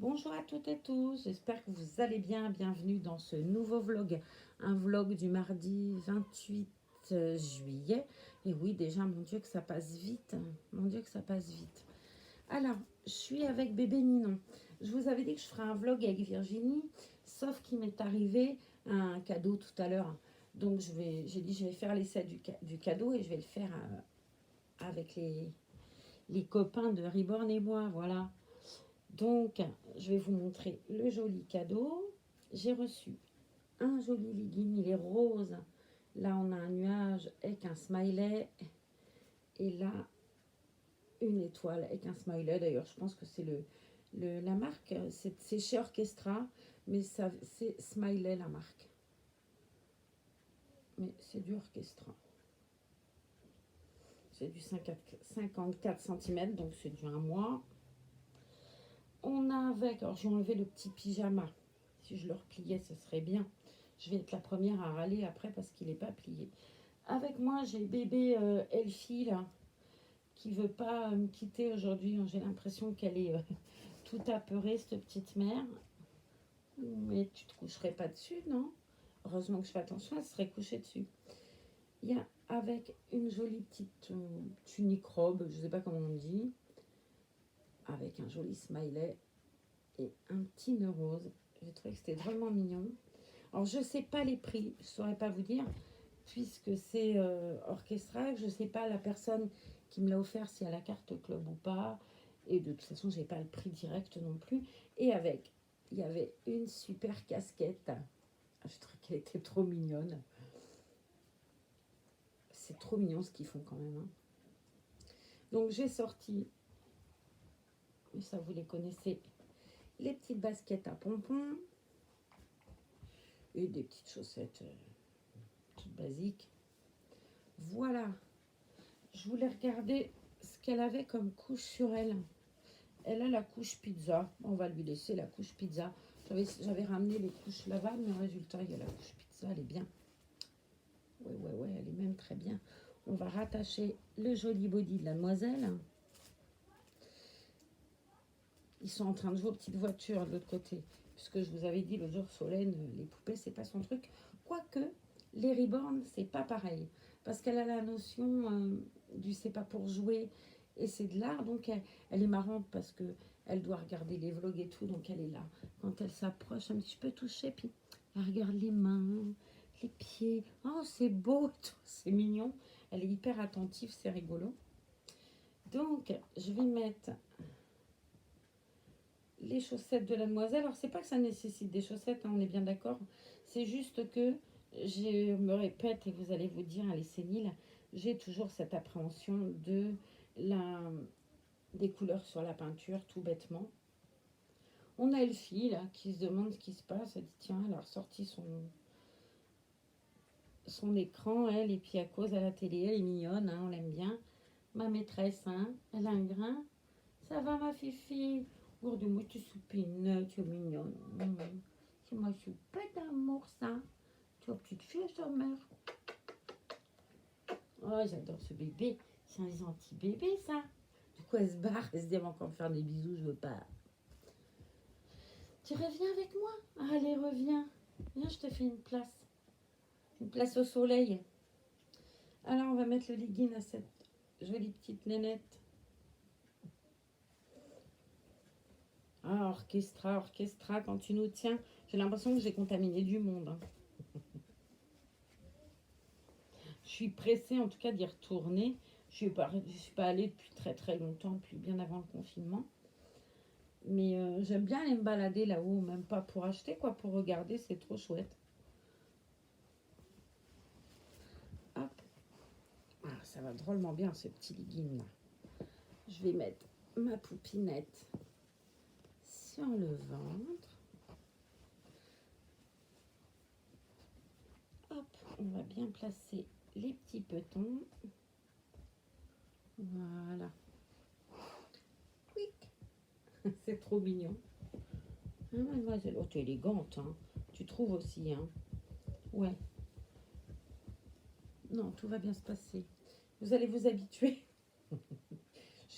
Bonjour à toutes et tous, j'espère que vous allez bien. Bienvenue dans ce nouveau vlog, un vlog du mardi 28 juillet. Et oui, déjà, mon Dieu que ça passe vite, mon Dieu que ça passe vite. Alors, je suis avec bébé Ninon. Je vous avais dit que je ferais un vlog avec Virginie, sauf qu'il m'est arrivé un cadeau tout à l'heure. Donc, j'ai dit je vais faire l'essai du cadeau et je vais le faire avec les copains de Reborn et moi, voilà. Donc, je vais vous montrer le joli cadeau. J'ai reçu un joli legging, il est rose. Là, on a un nuage avec un smiley. Et là, une étoile avec un smiley. D'ailleurs, je pense que c'est la marque. C'est chez Orchestra, mais c'est Smiley la marque. Mais c'est du Orchestra. C'est du 54 cm, donc c'est du 1 mois. On a avec, alors j'ai enlevé le petit pyjama. Si je le repliais, ce serait bien. Je vais être la première à râler après parce qu'il n'est pas plié. Avec moi, j'ai bébé Elfie là, qui veut pas me quitter aujourd'hui. J'ai l'impression qu'elle est tout apeurée, cette petite mère. Mais tu te coucherais pas dessus, non? Heureusement que je fais attention, elle serait couchée dessus. Il y a avec une jolie petite tunique robe, je sais pas comment on dit, avec un joli smiley et un petit nœud rose. J'ai trouvé que c'était vraiment mignon. Alors, je ne sais pas les prix, je ne saurais pas vous dire, puisque c'est Orchestra, je ne sais pas la personne qui me l'a offert, si elle a la carte club ou pas. Et de toute façon, je n'ai pas le prix direct non plus. Et avec, il y avait une super casquette. Je trouvais qu'elle était trop mignonne. C'est trop mignon ce qu'ils font quand même. Hein. Donc, j'ai sorti, mais ça vous les connaissez, les petites baskets à pompons et des petites chaussettes toutes basiques. Voilà. Je voulais regarder ce qu'elle avait comme couche sur elle. Elle a la couche pizza. On va lui laisser la couche pizza. J'avais ramené les couches lavables, mais résultat, il y a la couche pizza. Elle est bien. Ouais, elle est même très bien. On va rattacher le joli body de la demoiselle. Ils sont en train de jouer aux petites voitures de l'autre côté. Puisque je vous avais dit l'autre jour, Solène, les poupées, c'est pas son truc. Quoique, les Reborn, c'est pas pareil. Parce qu'elle a la notion du c'est pas pour jouer et c'est de l'art. Donc, elle est marrante parce que elle doit regarder les vlogs et tout. Donc, elle est là. Quand elle s'approche, un petit peu touchée, puis elle regarde les mains, les pieds. Oh, c'est beau, c'est mignon. Elle est hyper attentive, c'est rigolo. Donc, je vais mettre les chaussettes de la demoiselle. Alors, c'est pas que ça nécessite des chaussettes, hein, on est bien d'accord. C'est juste que je me répète et vous allez vous dire, elle est sénile, j'ai toujours cette appréhension des couleurs sur la peinture, tout bêtement. On a Elfie là qui se demande ce qui se passe. Elle dit tiens, elle a ressorti son écran, elle, et puis à cause à la télé, elle est mignonne, hein, on l'aime bien. Ma maîtresse, hein, elle a un grain. Ça va ma fifi? Regarde-moi, tu soupines, tu es mignonne. C'est ma soupette d'amour, ça. Tu vois, petite fille, sa mère. Oh, j'adore ce bébé. C'est un gentil bébé, ça. Du coup, elle se barre. Elle se dit, elle va encore me faire des bisous, je veux pas. Tu reviens avec moi? Allez, reviens. Viens, je te fais une place. Une place au soleil. Alors, on va mettre le legging à cette jolie petite nénette. Ah, orchestra, quand tu nous tiens, j'ai l'impression que j'ai contaminé du monde. Hein. Je suis pressée en tout cas d'y retourner. Je ne suis pas allée depuis très très longtemps, depuis bien avant le confinement. Mais j'aime bien aller me balader là-haut, même pas pour acheter, quoi, pour regarder, c'est trop chouette. Hop. Ah, ça va drôlement bien ce petit legging là. Je vais mettre ma poupinette sur le ventre. Hop, on va bien placer les petits petons. Voilà. Quick. C'est trop mignon. Ah, mademoiselle, oh, t'es élégante, hein. Tu trouves aussi, hein. Ouais. Non, tout va bien se passer. Vous allez vous habituer.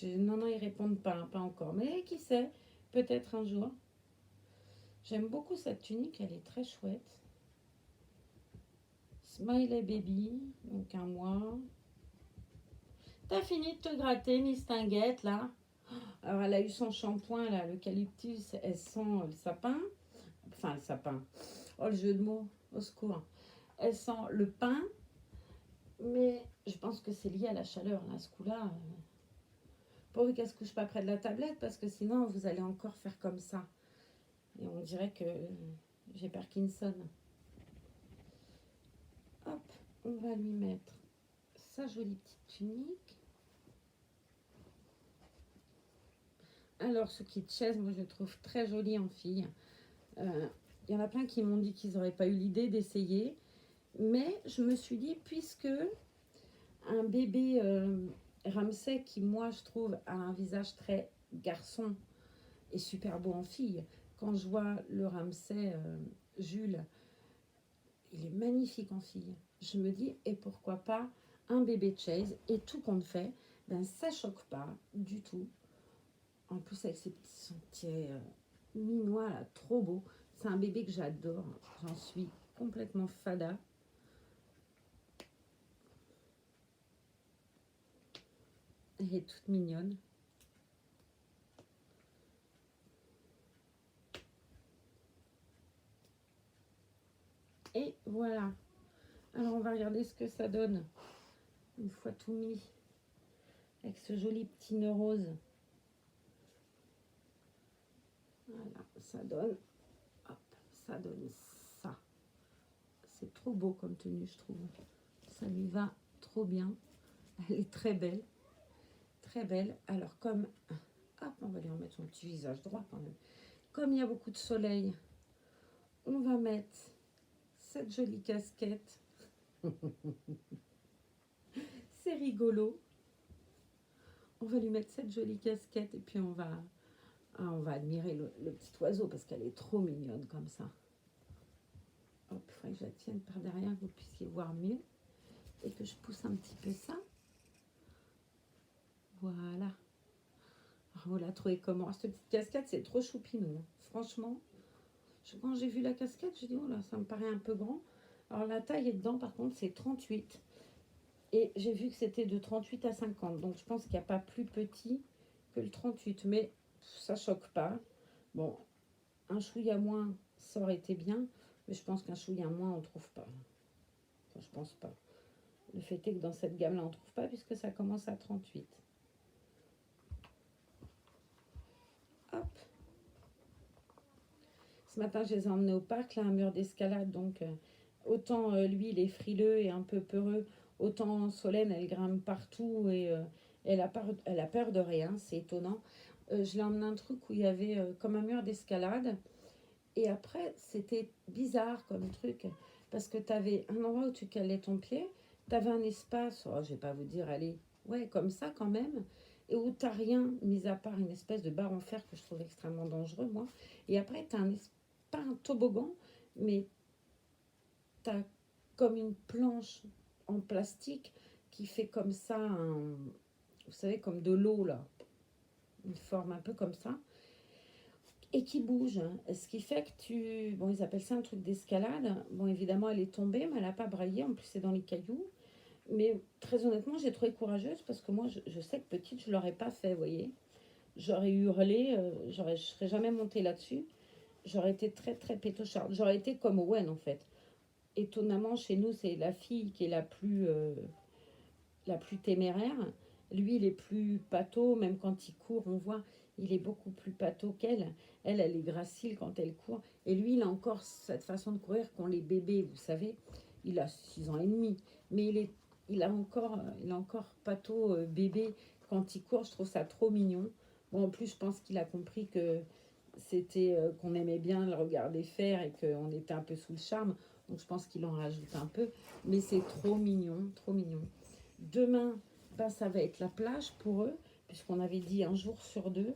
Non, ils répondent pas, pas encore. Mais qui sait, peut-être un jour. J'aime beaucoup cette tunique, elle est très chouette. Smiley Baby, donc un mois. T'as fini de te gratter, Miss Tinguette, là? Alors, elle a eu son shampoing, là, l'eucalyptus, elle sent le sapin. Enfin, le sapin. Oh, le jeu de mots, au secours. Elle sent le pain, mais je pense que c'est lié à la chaleur, là, ce coup-là. Pourvu qu'elle se couche pas près de la tablette, parce que sinon, vous allez encore faire comme ça. Et on dirait que j'ai Parkinson. Hop, on va lui mettre sa jolie petite tunique. Alors, ce kit chaise, moi, je le trouve très joli en fille. Il y en a plein qui m'ont dit qu'ils n'auraient pas eu l'idée d'essayer. Mais je me suis dit, puisque un bébé Ramsay, qui, moi, je trouve, a un visage très garçon et super beau en fille, quand je vois le Ramsay Jules, il est magnifique en fille. Je me dis, et pourquoi pas un bébé chaise, et tout compte fait, ben ça choque pas du tout. En plus avec ses petits sentiers minois là, trop beau. C'est un bébé que j'adore, j'en suis complètement fada. Elle est toute mignonne. Et voilà. Alors on va regarder ce que ça donne. Une fois tout mis. Avec ce joli petit nœud rose. Voilà, ça donne. Hop, ça donne ça. C'est trop beau comme tenue, je trouve. Ça lui va trop bien. Elle est très belle. Très belle. Alors comme... Hop, on va lui remettre son petit visage droit quand même. Comme il y a beaucoup de soleil, on va mettre cette jolie casquette. C'est rigolo. On va lui mettre cette jolie casquette et puis on va admirer le petit oiseau parce qu'elle est trop mignonne comme ça. Hop, il faudrait que je la tienne par derrière, que vous puissiez voir mieux. Et que je pousse un petit peu ça. Voilà. Alors, vous la trouvez comment? Cette petite casquette, c'est trop choupinou. Franchement, quand j'ai vu la casquette, j'ai dit, oh là, ça me paraît un peu grand. Alors, la taille est dedans, par contre, c'est 38. Et j'ai vu que c'était de 38 à 50. Donc, je pense qu'il n'y a pas plus petit que le 38. Mais ça choque pas. Bon, un chouïa moins, ça aurait été bien. Mais je pense qu'un chouïa moins, on ne trouve pas. Enfin, je pense pas. Le fait est que dans cette gamme-là, on ne trouve pas puisque ça commence à 38. Hop. Ce matin, je les ai emmenés au parc, là, un mur d'escalade. Donc, autant lui, il est frileux et un peu peureux, autant Solène, elle grimpe partout et elle a peur de rien. C'est étonnant. Je l'ai emmené un truc où il y avait comme un mur d'escalade. Et après, c'était bizarre comme truc. Parce que tu avais un endroit où tu calais ton pied. Tu avais un espace, oh, je vais pas vous dire, allez, ouais, comme ça quand même. Et où tu n'as rien, mis à part une espèce de barre en fer que je trouve extrêmement dangereux, moi. Et après, tu as pas un toboggan, mais tu as comme une planche en plastique qui fait comme ça, vous savez, comme de l'eau, là. Une forme un peu comme ça. Et qui bouge. Ce qui fait que tu... Bon, ils appellent ça un truc d'escalade. Bon, évidemment, elle est tombée, mais elle n'a pas braillé. En plus, c'est dans les cailloux. Mais très honnêtement, j'ai trouvé courageuse parce que moi, je sais que petite, je ne l'aurais pas fait, vous voyez. J'aurais hurlé, je ne serais jamais montée là-dessus. J'aurais été très, très pétocharde. J'aurais été comme Owen, en fait. Étonnamment, chez nous, c'est la fille qui est la plus téméraire. Lui, il est plus pâteau, même quand il court, on voit, il est beaucoup plus pâteau qu'elle. Elle est gracile quand elle court. Et lui, il a encore cette façon de courir qu'ont les bébés, vous savez. Il a 6 ans et demi, mais il a encore pâteau bébé quand il court. Je trouve ça trop mignon. Bon, en plus, je pense qu'il a compris que c'était qu'on aimait bien le regarder faire et qu'on était un peu sous le charme. Donc, je pense qu'il en rajoute un peu. Mais c'est trop mignon, trop mignon. Demain, ben, ça va être la plage pour eux, puisqu'on avait dit un jour sur 2.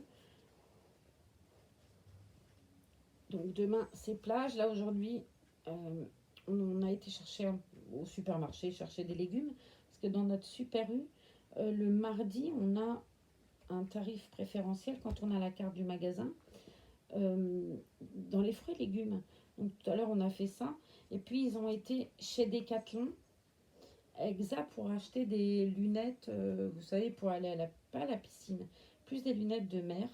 Donc demain, c'est plage. Là, aujourd'hui, on a été chercher au supermarché, chercher des légumes, parce que dans notre Super U, le mardi, on a un tarif préférentiel quand on a la carte du magasin. dans les fruits et légumes. Donc tout à l'heure, on a fait ça. Et puis, ils ont été chez Decathlon, exact, pour acheter des lunettes, vous savez, pour aller pas à la piscine, plus des lunettes de mer,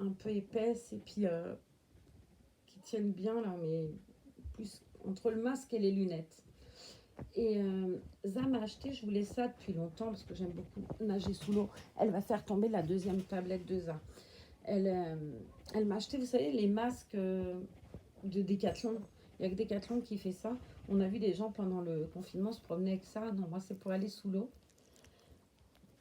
un peu épaisses et puis qui tiennent bien là, mais plus entre le masque et les lunettes. Et Zam a acheté, je voulais ça depuis longtemps parce que j'aime beaucoup nager sous l'eau. Elle va faire tomber la deuxième tablette de Zam. Elle m'a acheté, vous savez, les masques de Decathlon. Il n'y a que Decathlon qui fait ça. On a vu des gens pendant le confinement se promener avec ça. Non, moi, c'est pour aller sous l'eau.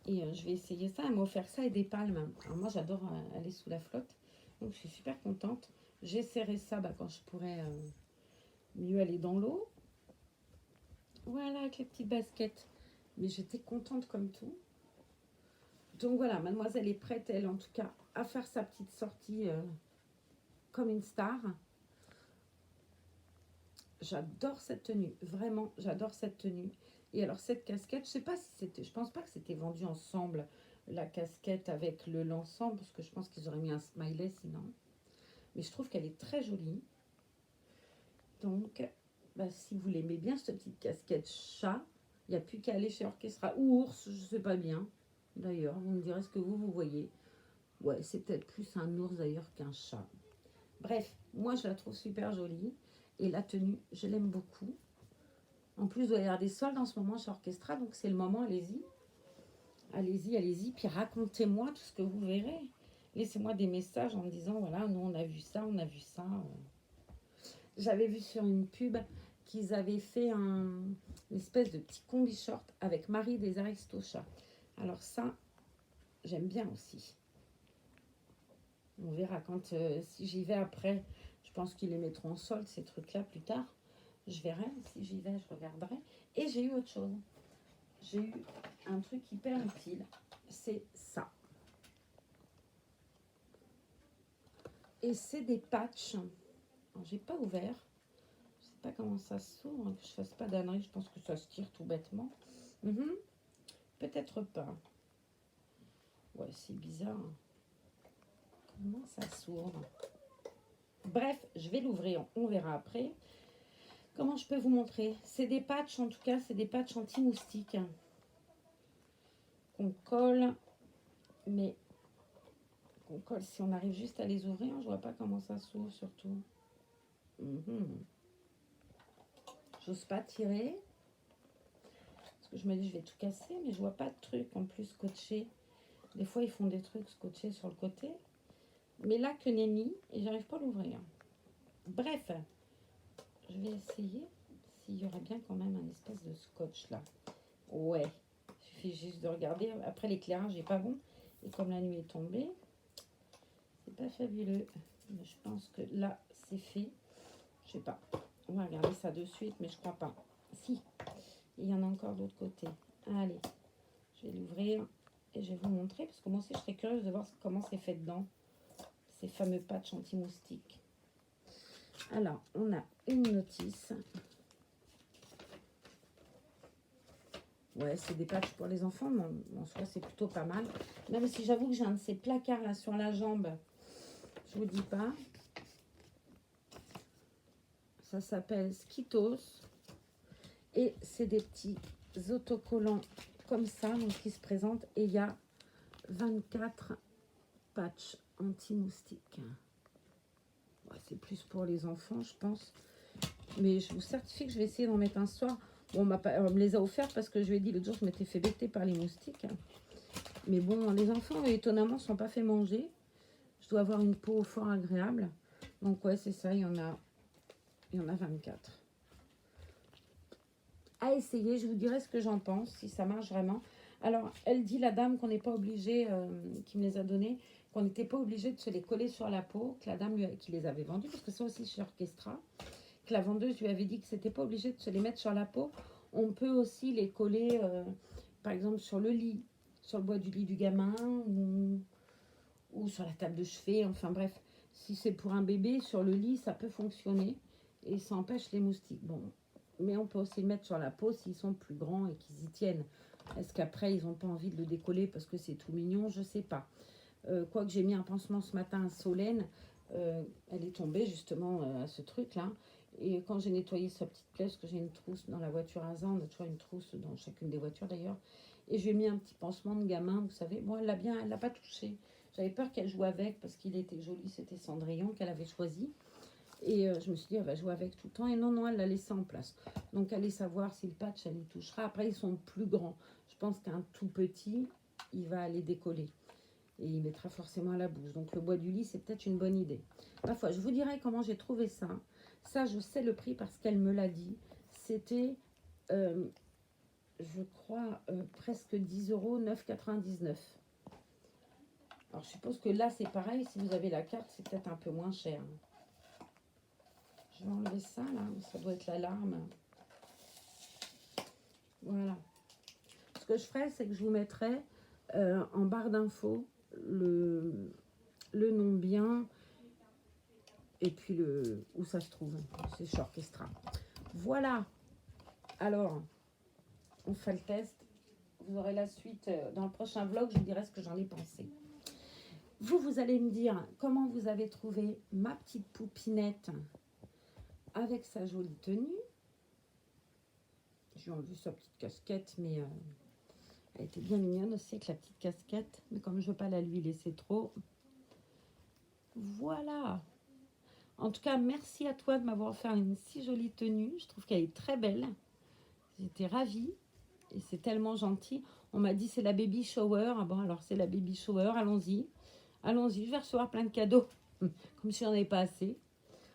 Et je vais essayer ça. Elle m'a offert ça et des palmes. Alors moi, j'adore aller sous la flotte. Donc, je suis super contente. J'essaierai ça quand je pourrai mieux aller dans l'eau. Voilà, avec les petites baskets. Mais j'étais contente comme tout. Donc voilà, mademoiselle est prête, elle, en tout cas, à faire sa petite sortie comme une star. J'adore cette tenue, vraiment, j'adore cette tenue. Et alors cette casquette, je sais pas si c'était, je pense pas que c'était vendu ensemble, la casquette avec l'ensemble, parce que je pense qu'ils auraient mis un smiley sinon. Mais je trouve qu'elle est très jolie. Donc, si vous l'aimez bien, cette petite casquette chat, il n'y a plus qu'à aller chez Orchestra ou ours, je sais pas bien. D'ailleurs, vous me direz ce que vous voyez. Ouais, c'est peut-être plus un ours d'ailleurs qu'un chat. Bref, moi je la trouve super jolie. Et la tenue, je l'aime beaucoup. En plus, il doit y avoir des soldes en ce moment chez Orchestra, donc c'est le moment, allez-y. Allez-y, allez-y, puis racontez-moi tout ce que vous verrez. Laissez-moi des messages en me disant, voilà, nous on a vu ça, on a vu ça. J'avais vu sur une pub qu'ils avaient fait une espèce de petit combi short avec Marie des Aristochats. Alors ça, j'aime bien aussi. On verra quand, si j'y vais après, je pense qu'ils les mettront en solde, ces trucs-là, plus tard. Je verrai, si j'y vais, je regarderai. Et j'ai eu autre chose. J'ai eu un truc hyper utile. C'est ça. Et c'est des patchs. Alors, j'ai pas ouvert. Je sais pas comment ça s'ouvre. Que je fasse pas d'ânerie. Je pense que ça se tire tout bêtement. Peut-être pas. Ouais, c'est bizarre. Comment ça s'ouvre? Bref, je vais l'ouvrir. On verra après. Comment je peux vous montrer? C'est des patchs, en tout cas, c'est des patchs anti-moustiques. Qu'on colle. Mais qu'on colle. Si on arrive juste à les ouvrir, je vois pas comment ça s'ouvre surtout. J'ose pas tirer. Parce que je me dis, je vais tout casser, mais je vois pas de truc en plus scotché. Des fois, ils font des trucs scotchés sur le côté. Mais là, que nenni, et j'arrive pas à l'ouvrir. Bref, je vais essayer s'il y aurait bien quand même un espèce de scotch là. Ouais, il suffit juste de regarder. Après, l'éclairage n'est pas bon. Et comme la nuit est tombée, c'est pas fabuleux. Mais je pense que là, c'est fait. Je sais pas. On va regarder ça de suite, mais je crois pas. Si, il y en a encore de l'autre côté. Allez, je vais l'ouvrir et je vais vous montrer. Parce que moi aussi, je serais curieuse de voir comment c'est fait dedans. Ces fameux patchs anti-moustiques. Alors, on a une notice. Ouais, c'est des patchs pour les enfants, mais en soi, c'est plutôt pas mal. Même si j'avoue que j'ai un de ces placards là sur la jambe, je vous dis pas. Ça s'appelle Skitos. Et c'est des petits autocollants comme ça, donc qui se présentent. Et il y a 24 patchs anti-moustiques. Ouais, c'est plus pour les enfants, je pense. Mais je vous certifie que je vais essayer d'en mettre un soir. Bon, on me les a offerts parce que je lui ai dit l'autre jour, je m'étais fait becter par les moustiques. Mais bon, les enfants, étonnamment, ne sont pas fait manger. Je dois avoir une peau fort agréable. Donc ouais, c'est ça, il y en a 24. À essayer, je vous dirai ce que j'en pense, si ça marche vraiment. Alors, elle dit, la dame, qu'on n'est pas obligé, qui me les a donnés, qu'on n'était pas obligé de se les coller sur la peau, que la dame qui les avait vendus, parce que ça aussi chez Orchestra, que la vendeuse lui avait dit que c'était pas obligé de se les mettre sur la peau. On peut aussi les coller, par exemple, sur le lit, sur le bois du lit du gamin, ou sur la table de chevet, enfin bref. Si c'est pour un bébé, sur le lit, ça peut fonctionner, et ça empêche les moustiques. Bon, mais on peut aussi le mettre sur la peau s'ils sont plus grands et qu'ils y tiennent. Est-ce qu'après, ils n'ont pas envie de le décoller parce que c'est tout mignon? Je sais pas. Quoique j'ai mis un pansement ce matin à Solène, elle est tombée justement à ce truc-là. Et quand j'ai nettoyé sa petite plaie, parce que j'ai une trousse dans la voiture à Zan, on a toujours une trousse dans chacune des voitures d'ailleurs. Et je lui ai mis un petit pansement de gamin, vous savez. Bon, elle l'a pas touché. J'avais peur qu'elle joue avec parce qu'il était joli, c'était Cendrillon qu'elle avait choisi. Et je me suis dit, elle va jouer avec tout le temps. Et non, non, elle l'a laissé en place. Donc, allez savoir si le patch, elle y touchera. Après, ils sont plus grands. Je pense qu'un tout petit, il va aller décoller. Et il mettra forcément à la bouche. Donc, le bois du lit, c'est peut-être une bonne idée. Ma foi, je vous dirai comment j'ai trouvé ça. Ça, je sais le prix parce qu'elle me l'a dit. C'était, je crois, presque 10 euros, 9,99. Alors, je suppose que là, c'est pareil. Si vous avez la carte, c'est peut-être un peu moins cher. Je vais enlever ça, là. Ça doit être l'alarme. Voilà. Ce que je ferai, c'est que je vous mettrai en barre d'infos le nom bien et puis où ça se trouve. C'est chez Orchestra. Voilà. Alors, on fait le test. Vous aurez la suite dans le prochain vlog. Je vous dirai ce que j'en ai pensé. Vous allez me dire comment vous avez trouvé ma petite poupinette avec sa jolie tenue. J'ai enlevé sa petite casquette, mais elle était bien mignonne aussi avec la petite casquette. Mais comme je ne veux pas la lui laisser trop. Voilà. En tout cas, merci à toi de m'avoir offert une si jolie tenue. Je trouve qu'elle est très belle. J'étais ravie. Et c'est tellement gentil. On m'a dit c'est la baby shower. Ah bon, alors c'est la baby shower. Allons-y. Allons-y. Je vais recevoir plein de cadeaux. Comme si j'en avais pas assez.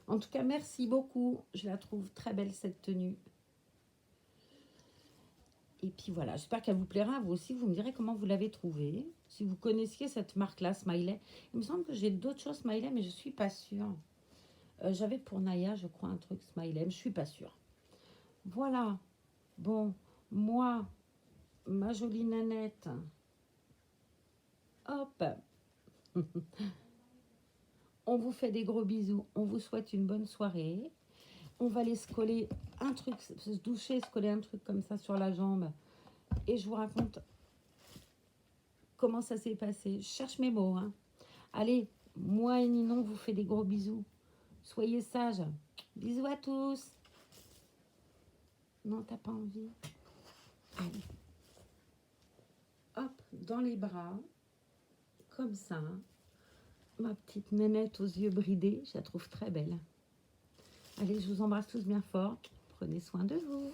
En tout cas, merci beaucoup. Je la trouve très belle, cette tenue. Et puis voilà, j'espère qu'elle vous plaira. Vous aussi, vous me direz comment vous l'avez trouvée. Si vous connaissiez cette marque-là, Smiley. Il me semble que j'ai d'autres choses Smiley, mais je ne suis pas sûre. J'avais pour Naya, je crois, un truc Smiley, mais je ne suis pas sûre. Voilà. Bon, moi, ma jolie nanette. Hop. On vous fait des gros bisous. On vous souhaite une bonne soirée. On va aller se coller un truc, se doucher, se coller un truc comme ça sur la jambe. Et je vous raconte comment ça s'est passé. Je cherche mes mots. Hein. Allez, moi et Ninon vous fait des gros bisous. Soyez sages. Bisous à tous. Non, t'as pas envie. Allez. Hop, dans les bras. Comme ça. Ma petite nénette aux yeux bridés. Je la trouve très belle. Allez, je vous embrasse tous bien fort. Prenez soin de vous.